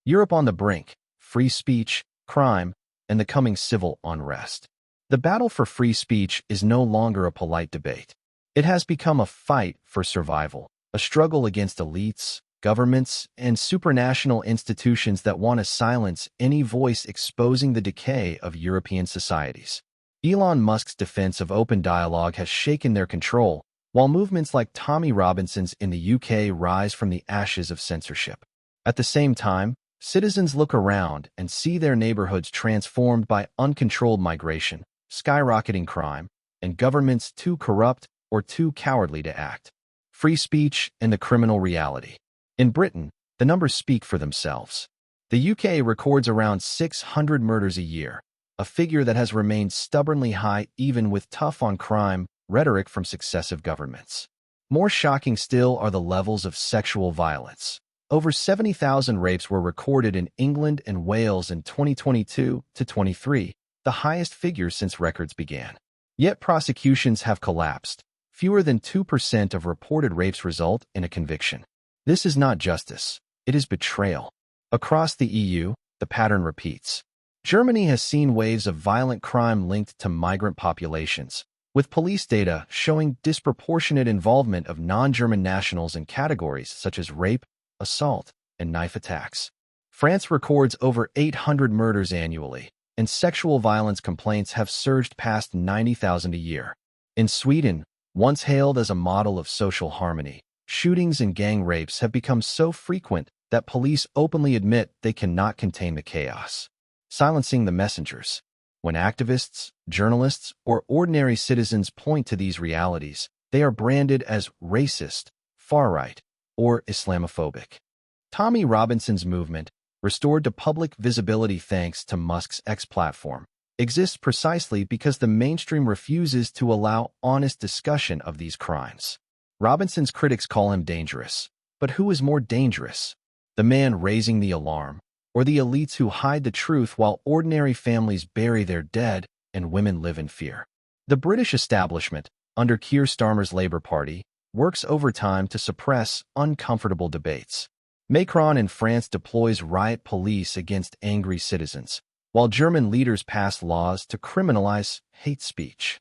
Europe on the brink, free speech, crime, and the coming civil unrest. The battle for free speech is no longer a polite debate. It has become a fight for survival, a struggle against elites, governments, and supranational institutions that want to silence any voice exposing the decay of European societies. Elon Musk's defense of open dialogue has shaken their control, while movements like Tommy Robinson's in the UK rise from the ashes of censorship. At the same time, citizens look around and see their neighborhoods transformed by uncontrolled migration, skyrocketing crime, and governments too corrupt or too cowardly to act. Free speech and the criminal reality. In Britain, the numbers speak for themselves. The UK records around 600 murders a year, a figure that has remained stubbornly high even with tough-on-crime rhetoric from successive governments. More shocking still are the levels of sexual violence. Over 70,000 rapes were recorded in England and Wales in 2022 to 23, the highest figure since records began. Yet prosecutions have collapsed. Fewer than 2% of reported rapes result in a conviction. This is not justice, it is betrayal. Across the EU, the pattern repeats. Germany has seen waves of violent crime linked to migrant populations, with police data showing disproportionate involvement of non-German nationals in categories such as rape, assault, and knife attacks. France records over 800 murders annually, and sexual violence complaints have surged past 90,000 a year. In Sweden, once hailed as a model of social harmony, shootings and gang rapes have become so frequent that police openly admit they cannot contain the chaos. Silencing the messengers. When activists, journalists, or ordinary citizens point to these realities, they are branded as racist, far-right, or Islamophobic. Tommy Robinson's movement, restored to public visibility thanks to Musk's X platform, exists precisely because the mainstream refuses to allow honest discussion of these crimes. Robinson's critics call him dangerous, but who is more dangerous? The man raising the alarm, or the elites who hide the truth while ordinary families bury their dead and women live in fear? The British establishment, under Keir Starmer's Labour Party, works overtime to suppress uncomfortable debates. Macron in France deploys riot police against angry citizens, while German leaders pass laws to criminalize hate speech.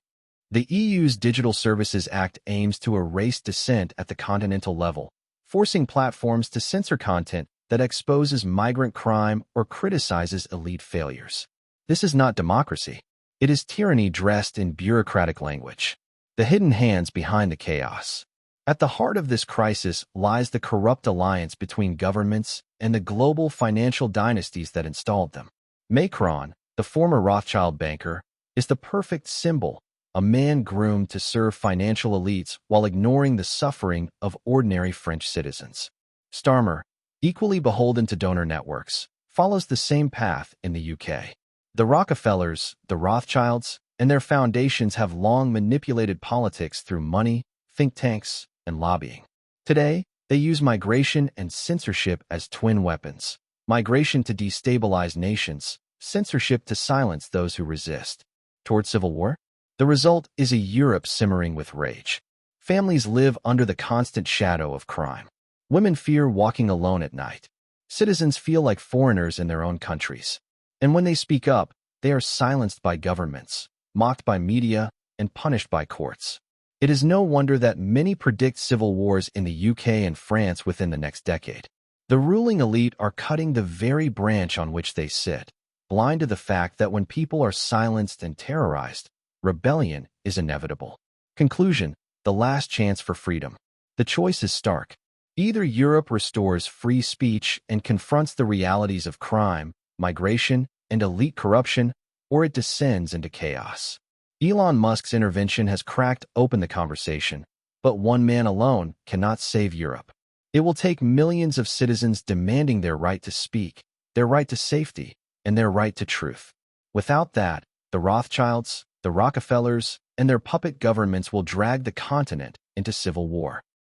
The EU's Digital Services Act aims to erase dissent at the continental level, forcing platforms to censor content that exposes migrant crime or criticizes elite failures. This is not democracy. It is tyranny dressed in bureaucratic language. The hidden hands behind the chaos. At the heart of this crisis lies the corrupt alliance between governments and the global financial dynasties that installed them. Macron, the former Rothschild banker, is the perfect symbol, a man groomed to serve financial elites while ignoring the suffering of ordinary French citizens. Starmer, equally beholden to donor networks, follows the same path in the UK. The Rockefellers, the Rothschilds, and their foundations have long manipulated politics through money, think tanks, and lobbying. Today, they use migration and censorship as twin weapons. Migration to destabilize nations, censorship to silence those who resist. Toward civil war? The result is a Europe simmering with rage. Families live under the constant shadow of crime. Women fear walking alone at night. Citizens feel like foreigners in their own countries. And when they speak up, they are silenced by governments, mocked by media, and punished by courts. It is no wonder that many predict civil wars in the UK and France within the next decade. The ruling elite are cutting the very branch on which they sit, blind to the fact that when people are silenced and terrorized, rebellion is inevitable. Conclusion: the last chance for freedom. The choice is stark. Either Europe restores free speech and confronts the realities of crime, migration, and elite corruption, or it descends into chaos. Elon Musk's intervention has cracked open the conversation, but one man alone cannot save Europe. It will take millions of citizens demanding their right to speak, their right to safety, and their right to truth. Without that, the Rothschilds, the Rockefellers, and their puppet governments will drag the continent into civil war.